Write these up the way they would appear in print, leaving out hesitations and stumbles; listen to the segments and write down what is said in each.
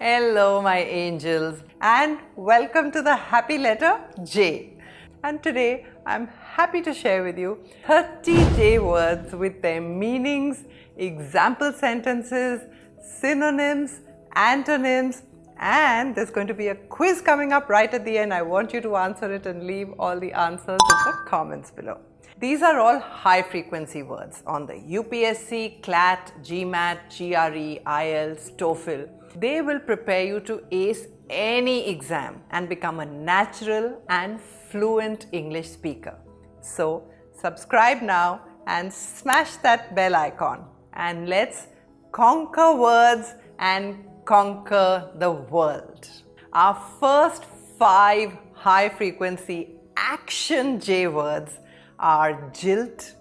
Hello my angels and welcome to the happy letter J. And today I'm happy to share with you 30 J words with their meanings, example sentences, synonyms, antonyms, and there's going to be a quiz coming up right at the end. I want you to answer it and leave all the answers in the comments below. These are all high frequency words on the UPSC, CLAT, GMAT, GRE, IELTS, TOEFL. They will prepare you to ace any exam and become a natural and fluent English speaker. So subscribe now and smash that bell icon and let's conquer words and conquer the world. Our first 5 high frequency action J words are Jilt,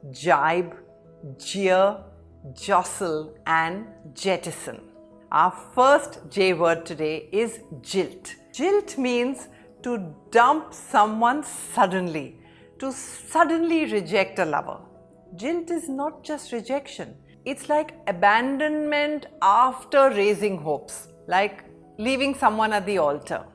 Jibe, Jeer, Jostle and Jettison. Our first J word today is Jilt. Jilt means to dump someone suddenly, to suddenly reject a lover. Jilt is not just rejection. It's like abandonment after raising hopes, like leaving someone at the altar.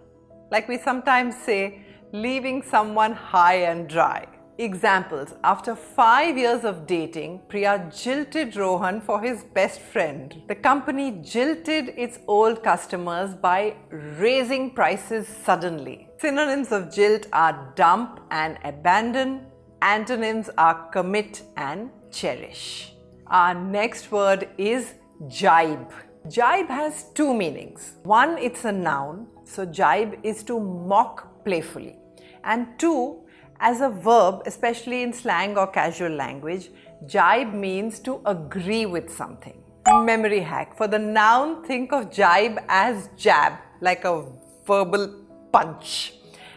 Like we sometimes say, leaving someone high and dry. Examples: after 5 years of dating, Priya jilted Rohan for his best friend. The company jilted its old customers by raising prices suddenly. Synonyms of jilt are dump and abandon. Antonyms are commit and cherish. Our next word is jibe. Jibe has 2 meanings. One, it's a noun, so jibe is to mock playfully. And 2, as a verb, especially in slang or casual language, jibe means to agree with something. Memory hack. For the noun, think of jibe as jab, like a verbal punch.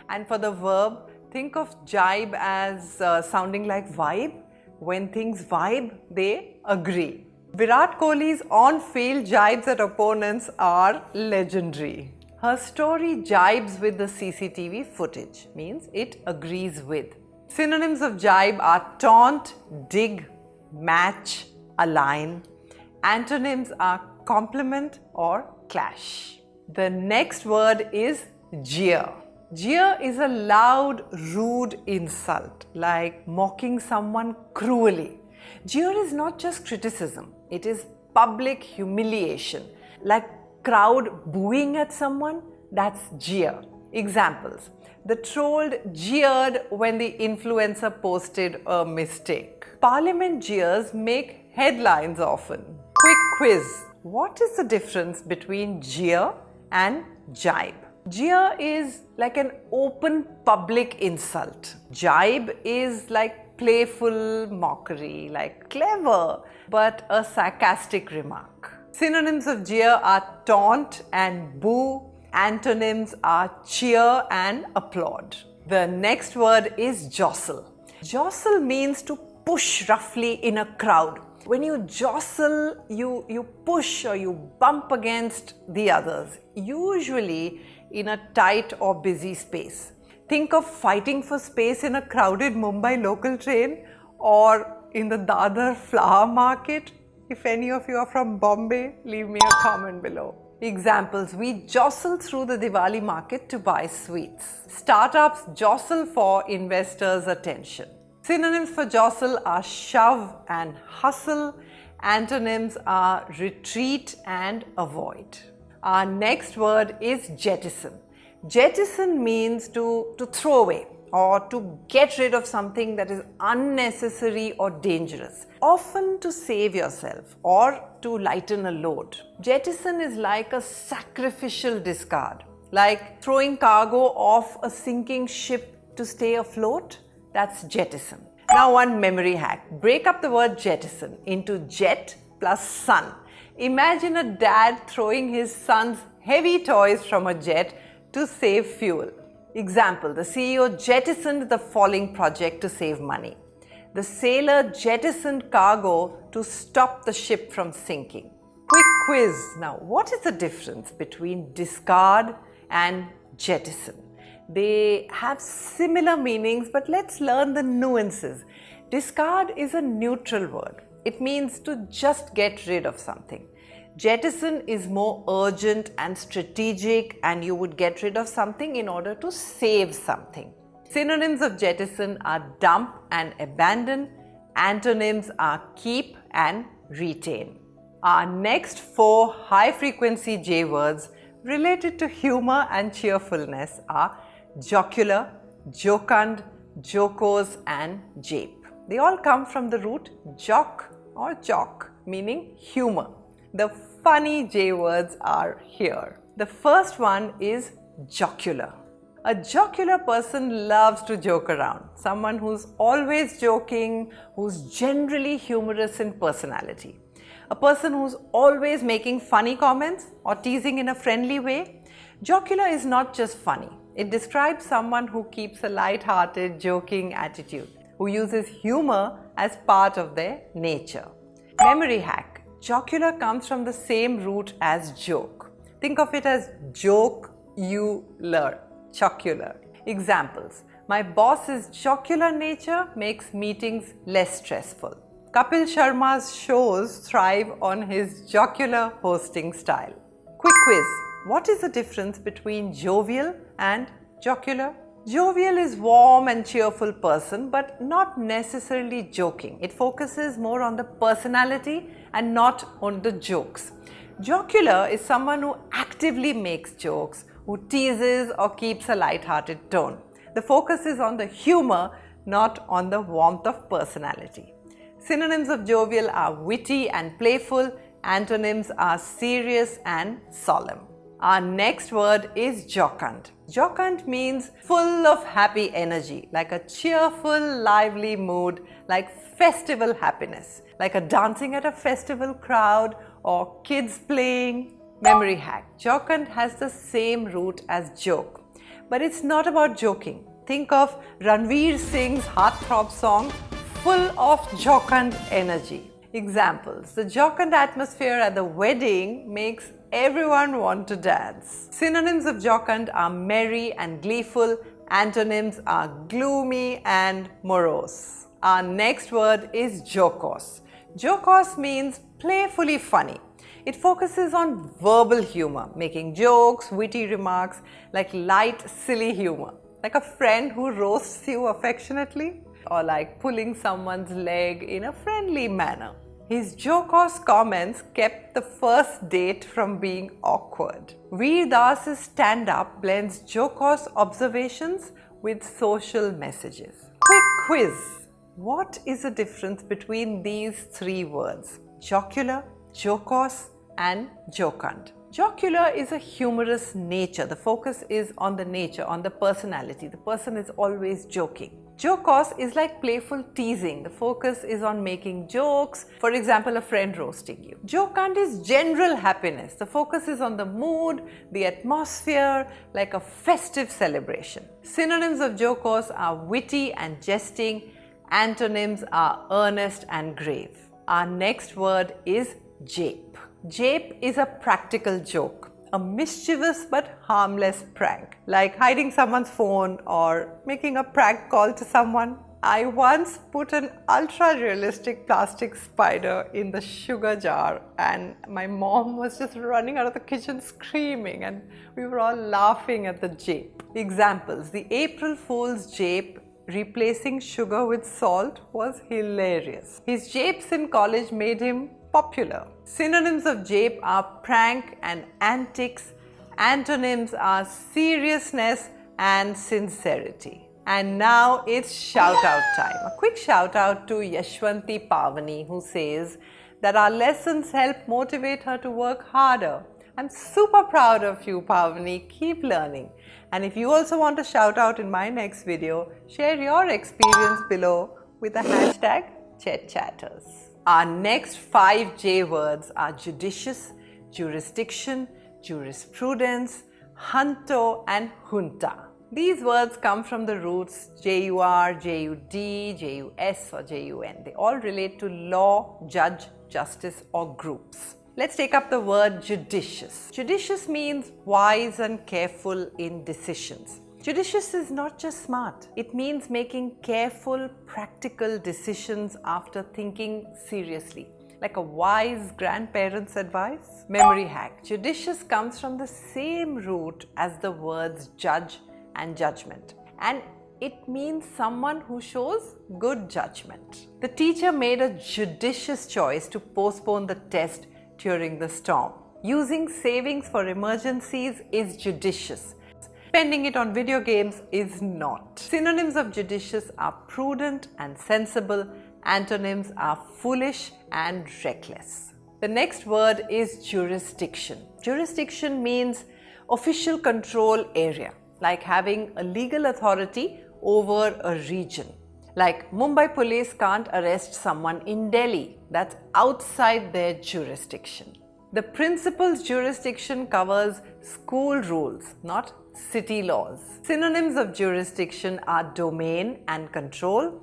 And for the verb, think of jibe as sounding like vibe. When things vibe, they agree. Virat Kohli's on-field jibes at opponents are legendary. Her story jibes with the CCTV footage, means it agrees with. Synonyms of jibe are taunt, dig, match, align. Antonyms are compliment or clash. The next word is jeer. Jeer is a loud, rude insult, like mocking someone cruelly. Jeer is not just criticism, it is public humiliation, like crowd booing at someone, that's jeer. Examples: the trolled jeered when the influencer posted a mistake. Parliament jeers make headlines often. Quick quiz: what is the difference between jeer and jibe? Jeer is like an open public insult. Jibe is like playful mockery, like clever, but a sarcastic remark. Synonyms of jeer are taunt and boo. Antonyms are cheer and applaud. The next word is jostle. Jostle means to push roughly in a crowd. When you jostle, you push or you bump against the others, usually in a tight or busy space. Think of fighting for space in a crowded Mumbai local train or in the Dadar flower market. If any of you are from Bombay, leave me a comment below. Examples: we jostle through the Diwali market to buy sweets. Startups jostle for investors' attention. Synonyms for jostle are shove and hustle. Antonyms are retreat and avoid. Our next word is jettison. Jettison means to throw away or to get rid of something that is unnecessary or dangerous, often to save yourself or to lighten a load. Jettison is like a sacrificial discard, like throwing cargo off a sinking ship to stay afloat. That's jettison. Now one memory hack. Break up the word jettison into jet plus son. Imagine a dad throwing his son's heavy toys from a jet to save fuel. Example: the CEO jettisoned the falling project to save money. The sailor jettisoned cargo to stop the ship from sinking. Quick quiz. Now, what is the difference between discard and jettison? They have similar meanings, but let's learn the nuances. Discard is a neutral word. It means to just get rid of something. Jettison is more urgent and strategic, and you would get rid of something in order to save something. Synonyms of jettison are dump and abandon. Antonyms are keep and retain. Our next 4 high-frequency J words related to humor and cheerfulness are jocular, jocund, jocose and jape. They all come from the root joc or jock, meaning humor. The funny J words are here. The first one is jocular. A jocular person loves to joke around. Someone who's always joking, who's generally humorous in personality. A person who's always making funny comments or teasing in a friendly way. Jocular is not just funny. It describes someone who keeps a light-hearted, joking attitude, who uses humor as part of their nature. Memory hack. Jocular comes from the same root as joke. Think of it as jocular. Jocular. Examples. My boss's jocular nature makes meetings less stressful. Kapil Sharma's shows thrive on his jocular hosting style. Quick quiz. What is the difference between jovial and jocular? Jovial is warm and cheerful person, but not necessarily joking. It focuses more on the personality and not on the jokes. Jocular is someone who actively makes jokes, who teases or keeps a light-hearted tone. The focus is on the humor, not on the warmth of personality. Synonyms of jovial are witty and playful. Antonyms are serious and solemn. Our next word is jocund. Jocund means full of happy energy, like a cheerful, lively mood, like festival happiness, like a dancing at a festival crowd or kids playing. Memory hack. Jocund has the same root as joke, but it's not about joking. Think of Ranveer Singh's heartthrob song, full of jocund energy. Examples. The jocund atmosphere at the wedding makes everyone want to dance. Synonyms of jocund are merry and gleeful. Antonyms are gloomy and morose. Our next word is jocose. Jocose means playfully funny. It focuses on verbal humor, making jokes, witty remarks, like light, silly humor. Like a friend who roasts you affectionately, or like pulling someone's leg in a friendly manner. His jocose comments kept the first date from being awkward. Veer Das's stand-up blends jocose observations with social messages. Quick quiz. What is the difference between these 3 words? Jocular, jocose and jocund. Jocular is a humorous nature. The focus is on the nature, on the personality. The person is always joking. Jocose is like playful teasing. The focus is on making jokes. For example, a friend roasting you. Jocund is general happiness. The focus is on the mood, the atmosphere, like a festive celebration. Synonyms of jocose are witty and jesting. Antonyms are earnest and grave. Our next word is jape. Jape is a practical joke, a mischievous but harmless prank, like hiding someone's phone or making a prank call to someone. I once put an ultra-realistic plastic spider in the sugar jar and my mom was just running out of the kitchen screaming and we were all laughing at the jape. Examples. The April Fool's jape replacing sugar with salt was hilarious. His japes in college made him popular. Synonyms of jape are prank and antics. Antonyms are seriousness and sincerity. And now it's shout out time. A quick shout out to Yashwanti Pavani, who says that our lessons help motivate her to work harder. I'm super proud of you, Pavani. Keep learning. And if you also want a shout out in my next video, share your experience below with the hashtag ChetChatters. Our next 5 J words are judicious, jurisdiction, jurisprudence, junto and junta. These words come from the roots jur, jud, jus or jun. They all relate to law, judge, justice or groups. Let's take up the word judicious. Judicious means wise and careful in decisions. Judicious is not just smart. It means making careful, practical decisions after thinking seriously. like a wise grandparent's advice. Memory hack. Judicious comes from the same root as the words judge and judgment, and it means someone who shows good judgment. The teacher made a judicious choice to postpone the test during the storm. Using savings for emergencies is judicious. Spending it on video games is not. Synonyms of judicious are prudent and sensible. Antonyms are foolish and reckless. The next word is jurisdiction. Jurisdiction means official control area, like having a legal authority over a region. Like Mumbai police can't arrest someone in Delhi. That's outside their jurisdiction. The principal's jurisdiction covers school rules, not city laws. Synonyms of jurisdiction are domain and control.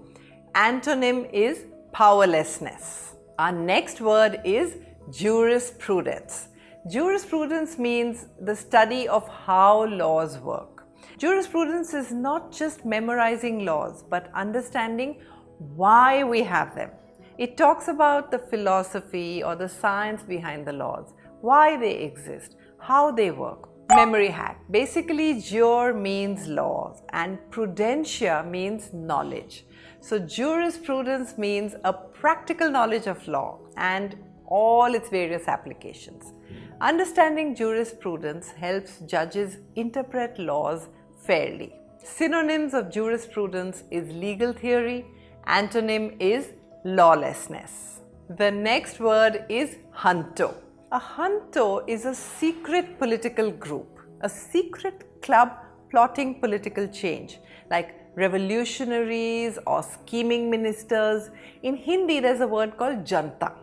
Antonym is powerlessness. Our next word is jurisprudence. Jurisprudence means the study of how laws work. Jurisprudence is not just memorizing laws, but understanding why we have them. It talks about the philosophy or the science behind the laws, why they exist, how they work. Memory hack. Basically, Jeer means laws and prudentia means knowledge. So jurisprudence means a practical knowledge of law and all its various applications. Understanding jurisprudence helps judges interpret laws fairly. Synonyms of jurisprudence is legal theory. Antonym is lawlessness. The next word is junto. A junto is a secret political group, a secret club plotting political change, like revolutionaries or scheming ministers. In Hindi, there's a word called Junta.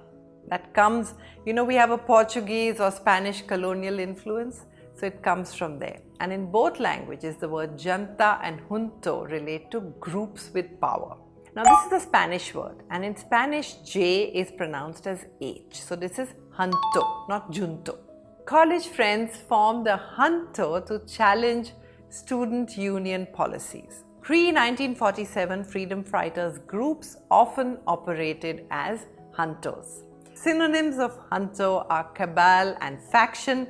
That comes, we have a Portuguese or Spanish colonial influence, so it comes from there. And in both languages, the word Junta and Junto relate to groups with power. Now, this is a Spanish word, and in Spanish, J is pronounced as H. So this is Junto, not Junto. College friends formed the Junto to challenge student union policies. Pre-1947 freedom fighters groups often operated as Juntos. Synonyms of Junto are cabal and faction.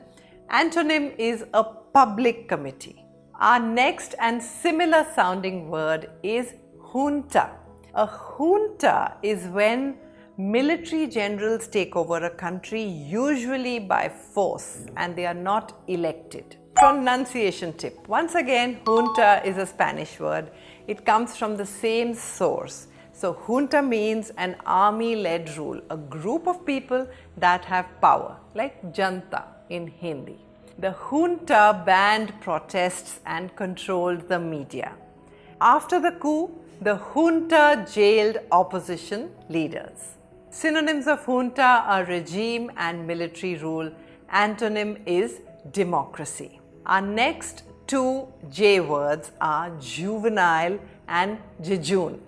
Antonym is a public committee. Our next and similar sounding word is Junta. A junta is when military generals take over a country, usually by force, and they are not elected. Pronunciation tip. Once again, junta is a Spanish word. It comes from the same source. So junta means an army-led rule, a group of people that have power, like Janta in Hindi. The junta banned protests and controlled the media. After the coup, the junta jailed opposition leaders. Synonyms of junta are regime and military rule. Antonym is democracy. Our next two J words are juvenile and jejune.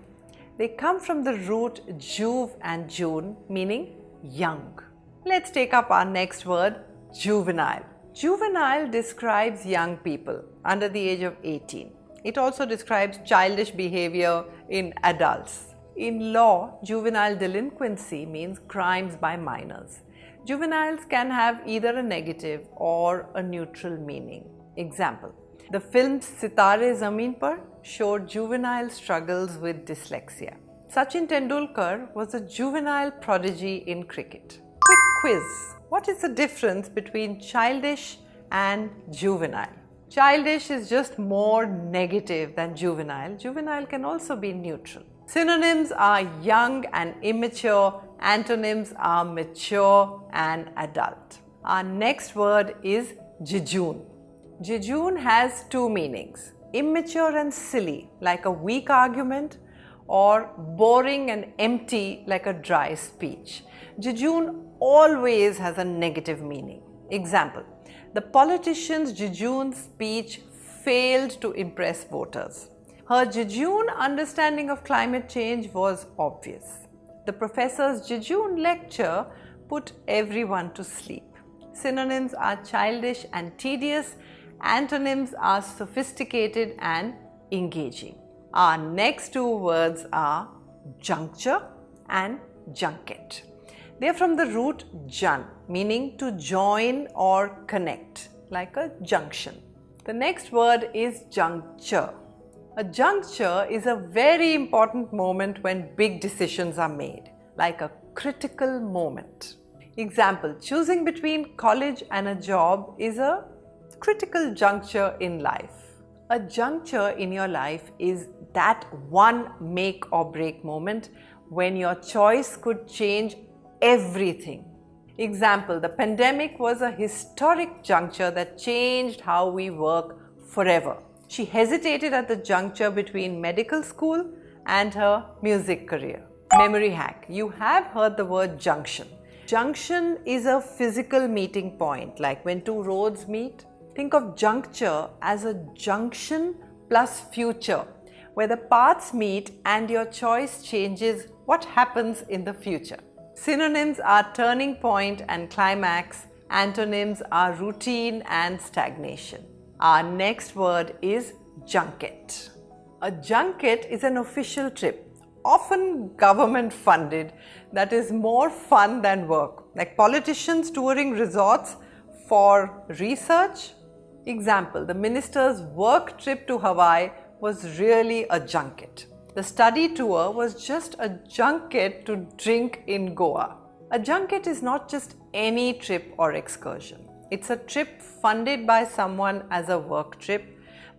They come from the root juve and june, meaning young. Let's take up our next word, juvenile. Juvenile describes young people under the age of 18. It also describes childish behavior in adults. In law, juvenile delinquency means crimes by minors. Juveniles can have either a negative or a neutral meaning. Example, the film Sitare Zameen Par showed juvenile struggles with dyslexia. Sachin Tendulkar was a juvenile prodigy in cricket. Quick quiz. What is the difference between childish and juvenile? Childish is just more negative than juvenile. Juvenile can also be neutral. Synonyms are young and immature. Antonyms are mature and adult. Our next word is jejune. Jejune has two meanings: immature and silly, like a weak argument, or boring and empty, like a dry speech. Jejune always has a negative meaning. Example, the politician's jejune speech failed to impress voters. Her jejune understanding of climate change was obvious. The professor's jejune lecture put everyone to sleep. Synonyms are childish and tedious. Antonyms are sophisticated and engaging. Our next two words are juncture and junket. They're from the root jun, meaning to join or connect, like a junction. The next word is juncture. A juncture is a very important moment when big decisions are made, like a critical moment. Example, choosing between college and a job is a critical juncture in life. A juncture in your life is that one make or break moment when your choice could change everything. Example, the pandemic was a historic juncture that changed how we work forever. She hesitated at the juncture between medical school and her music career. Memory hack. You have heard the word junction. Junction is a physical meeting point, like when two roads meet. Think of juncture as a junction plus future, where the paths meet and your choice changes what happens in the future. Synonyms are turning point and climax. Antonyms are routine and stagnation. Our next word is junket. A junket is an official trip, often government funded, that is more fun than work, like politicians touring resorts for research. Example, the minister's work trip to Hawaii was really a junket. The study tour was just a junket to drink in Goa. A junket is not just any trip or excursion. It's a trip funded by someone as a work trip,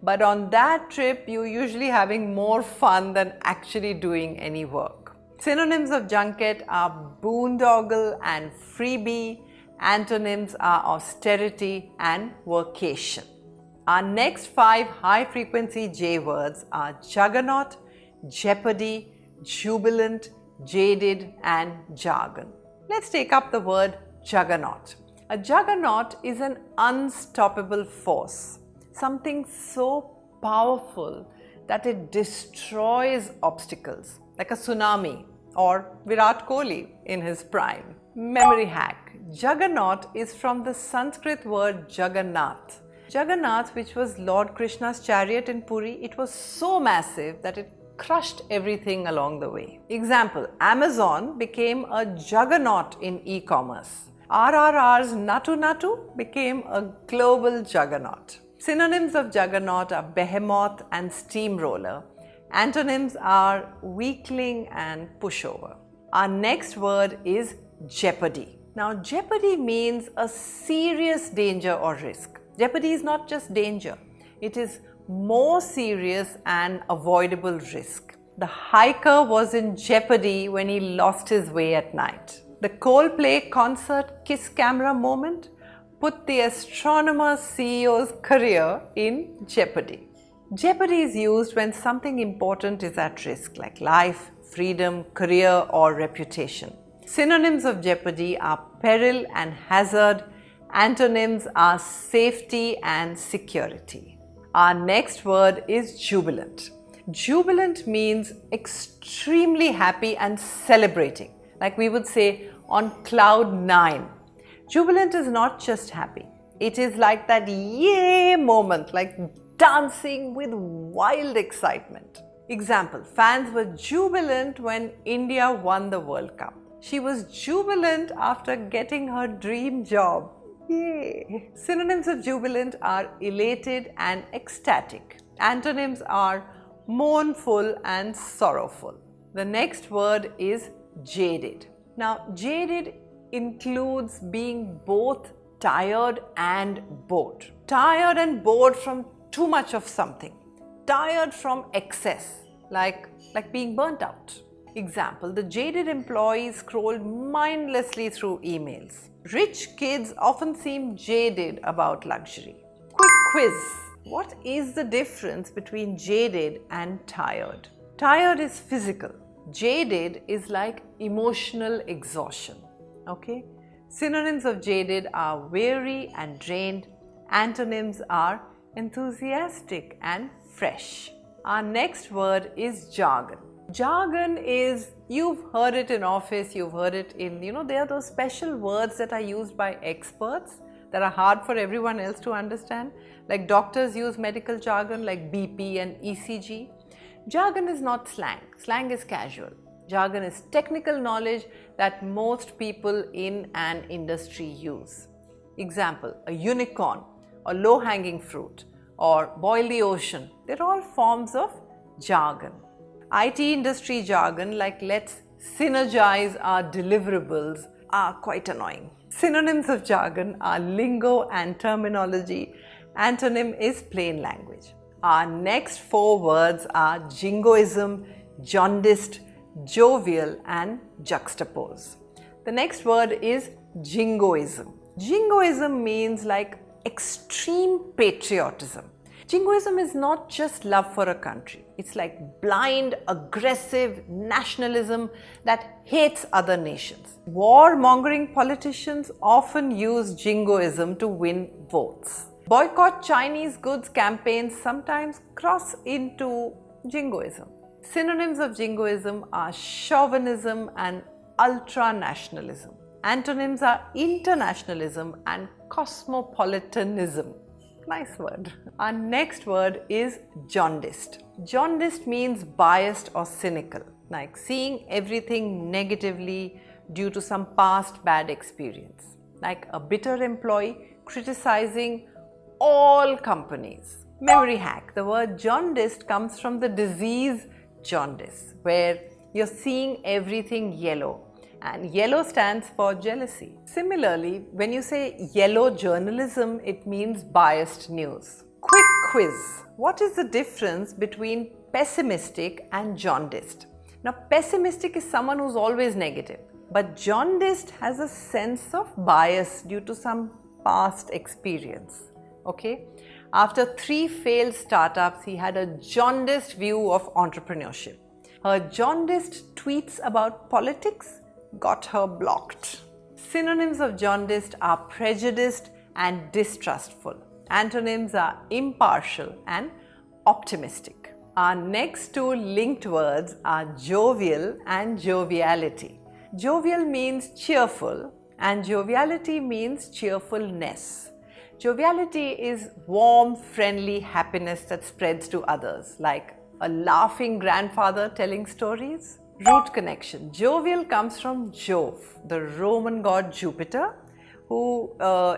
but on that trip you're usually having more fun than actually doing any work. Synonyms of junket are boondoggle and freebie. Antonyms are austerity and workation. Our next 5 high-frequency J words are Juggernaut, Jeopardy, Jubilant, Jaded and Jargon. Let's take up the word Juggernaut. A juggernaut is an unstoppable force, something so powerful that it destroys obstacles, like a tsunami or Virat Kohli in his prime. Memory hack. Juggernaut is from the Sanskrit word Juggernaut. Juggernaut, which was Lord Krishna's chariot in Puri, it was so massive that it crushed everything along the way. Example, Amazon became a juggernaut in e-commerce. RRR's Natu Natu became a global juggernaut. Synonyms of juggernaut are behemoth and steamroller. Antonyms are weakling and pushover. Our next word is jeopardy. Now, jeopardy means a serious danger or risk. Jeopardy is not just danger, it is more serious and avoidable risk. The hiker was in jeopardy when he lost his way at night. The Coldplay concert kiss camera moment put the astronomer CEO's career in jeopardy. Jeopardy is used when something important is at risk, like life, freedom, career or reputation. Synonyms of jeopardy are peril and hazard. Antonyms are safety and security. Our next word is jubilant. Jubilant means extremely happy and celebrating, like we would say on cloud 9. Jubilant is not just happy. It is like that yay moment, like dancing with wild excitement. Example, fans were jubilant when India won the World Cup. She was jubilant after getting her dream job. Yay! Synonyms of jubilant are elated and ecstatic. Antonyms are mournful and sorrowful. The next word is jaded. Now, jaded includes being both tired and bored. Tired and bored from too much of something. Tired from excess, like being burnt out. Example, the jaded employee scrolled mindlessly through emails. Rich kids often seem jaded about luxury. Quick quiz. What is the difference between jaded and tired? Tired is physical. Jaded is like emotional exhaustion. Okay? Synonyms of jaded are weary and drained. Antonyms are enthusiastic and fresh. Our next word is jargon. Jargon is, you've heard it in office, you've heard it in, there are those special words that are used by experts that are hard for everyone else to understand. Like doctors use medical jargon like BP and ECG. Jargon is not slang. Slang is casual. Jargon is technical knowledge that most people in an industry use. Example, a unicorn, or low-hanging fruit, or boil the ocean. They're all forms of jargon. IT industry jargon like let's synergize our deliverables are quite annoying. Synonyms of jargon are lingo and terminology. Antonym is plain language. Our next 4 words are jingoism, jaundiced, jovial and juxtapose. The next word is jingoism. Jingoism means like extreme patriotism. Jingoism is not just love for a country. It's like blind, aggressive nationalism that hates other nations. War-mongering politicians often use jingoism to win votes. Boycott Chinese goods campaigns sometimes cross into jingoism. Synonyms of jingoism are chauvinism and ultranationalism. Antonyms are internationalism and cosmopolitanism. Nice word. Our next word is jaundiced. Jaundiced means biased or cynical, like seeing everything negatively due to some past bad experience. Like a bitter employee criticizing all companies. Memory hack. The word jaundiced comes from the disease jaundice, where you're seeing everything yellow. And yellow stands for jealousy. Similarly, when you say yellow journalism, it means biased news. Quick quiz. What is the difference between pessimistic and jaundiced? Now, pessimistic is someone who's always negative, but jaundiced has a sense of bias due to some past experience. Okay? After 3 failed startups, he had a jaundiced view of entrepreneurship. Her jaundiced tweets about politics got her blocked. Synonyms of jaundiced are prejudiced and distrustful. Antonyms are impartial and optimistic. Our next 2 linked words are jovial and joviality. Jovial means cheerful and joviality means cheerfulness. Joviality is warm, friendly happiness that spreads to others, like a laughing grandfather telling stories. Root connection. Jovial comes from Jove, the Roman god Jupiter, who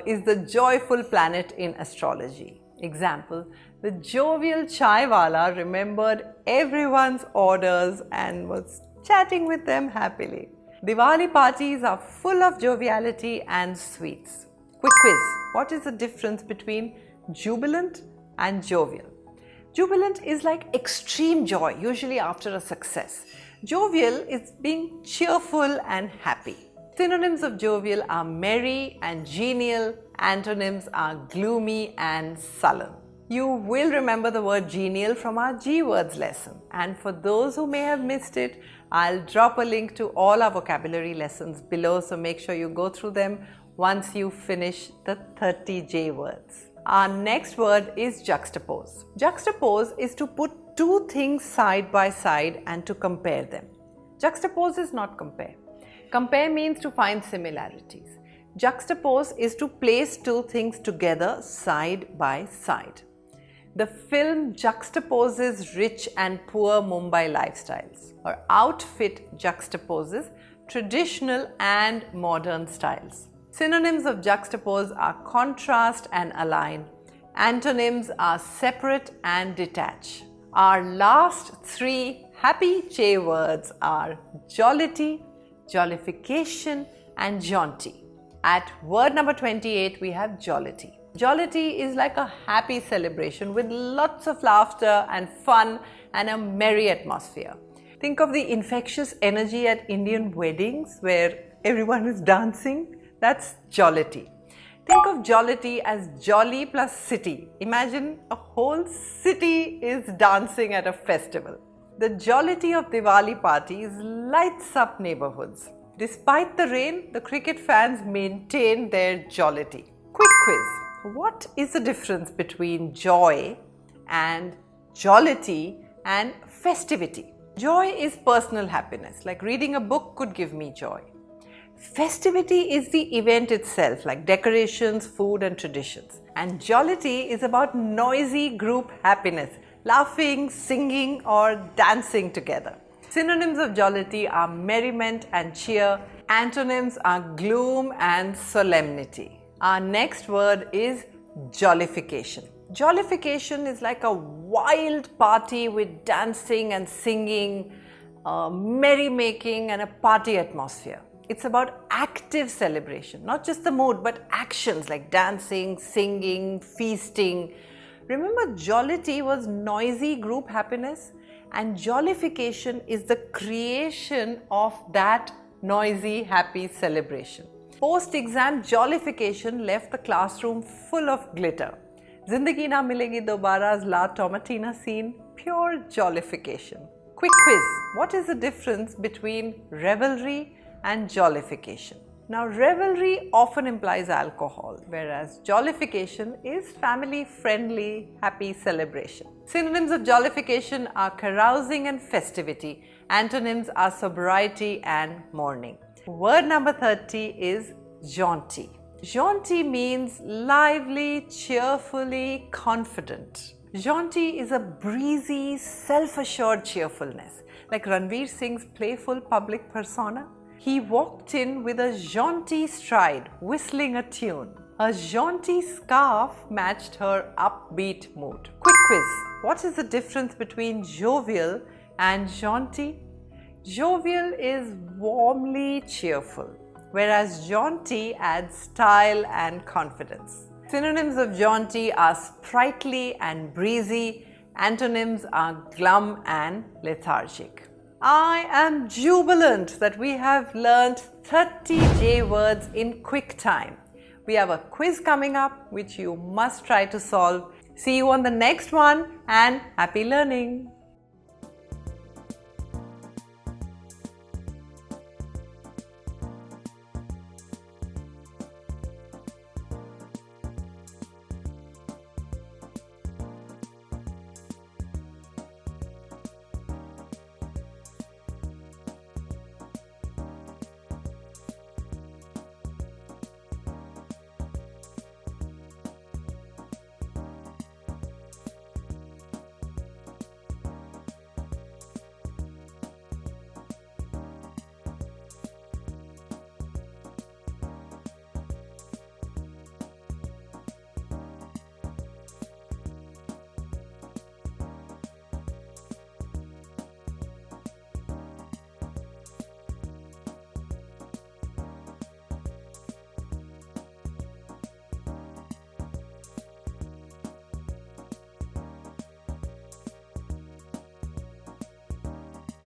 is the joyful planet in astrology. Example, the jovial chaiwala remembered everyone's orders and was chatting with them happily. Diwali parties are full of joviality and sweets. Quick quiz. What is the difference between jubilant and jovial? Jubilant is like extreme joy, usually after a success. Jovial is being cheerful and happy. Synonyms of jovial are merry and genial. Antonyms are gloomy and sullen. You will remember the word genial from our G words lesson. And for those who may have missed it, I'll drop a link to all our vocabulary lessons below, so make sure you go through them once you finish the 30 J words. Our next word is juxtapose. Juxtapose is to put 2 things side by side and to compare them. Juxtapose is not compare. Compare means to find similarities. Juxtapose is to place 2 things together side by side. The film juxtaposes rich and poor Mumbai lifestyles. Her outfit juxtaposes traditional and modern styles. Synonyms of juxtapose are contrast and align. Antonyms are separate and detach. Our last 3 happy J words are jollity, jollification and jaunty. At word number 28, we have jollity. Jollity is like a happy celebration with lots of laughter and fun and a merry atmosphere. Think of the infectious energy at Indian weddings where everyone is dancing. That's jollity. Think of jollity as jolly plus city. Imagine a whole city is dancing at a festival. The jollity of Diwali parties lights up neighborhoods. Despite the rain, the cricket fans maintain their jollity. Quick quiz. What is the difference between joy and jollity and festivity? Joy is personal happiness, like reading a book could give me joy. Festivity is the event itself, like decorations, food and traditions. And jollity is about noisy group happiness, laughing, singing or dancing together. Synonyms of jollity are merriment and cheer. Antonyms are gloom and solemnity. Our next word is jollification. Jollification is like a wild party with dancing and singing, merrymaking and a party atmosphere. It's about active celebration, not just the mood but actions like dancing, singing, feasting. Remember, jollity was noisy group happiness, and jollification is the creation of that noisy, happy celebration. Post-exam jollification left the classroom full of glitter. Zindagi na milegi dobara's La Tomatina scene, pure jollification. Quick quiz. What is the difference between revelry and jollification? Now, revelry often implies alcohol, whereas jollification is family-friendly, happy celebration. Synonyms of jollification are carousing and festivity. Antonyms are sobriety and mourning. Word number 30 is jaunty. Jaunty means lively, cheerfully, confident. Jaunty is a breezy, self-assured cheerfulness, like Ranveer Singh's playful public persona. He walked in with a jaunty stride, whistling a tune. A jaunty scarf matched her upbeat mood. Quick quiz. What is the difference between jovial and jaunty? Jovial is warmly cheerful, whereas jaunty adds style and confidence. Synonyms of jaunty are sprightly and breezy. Antonyms are glum and lethargic. I am jubilant that we have learnt 30 J words in quick time. We have a quiz coming up which you must try to solve. See you on the next one and happy learning!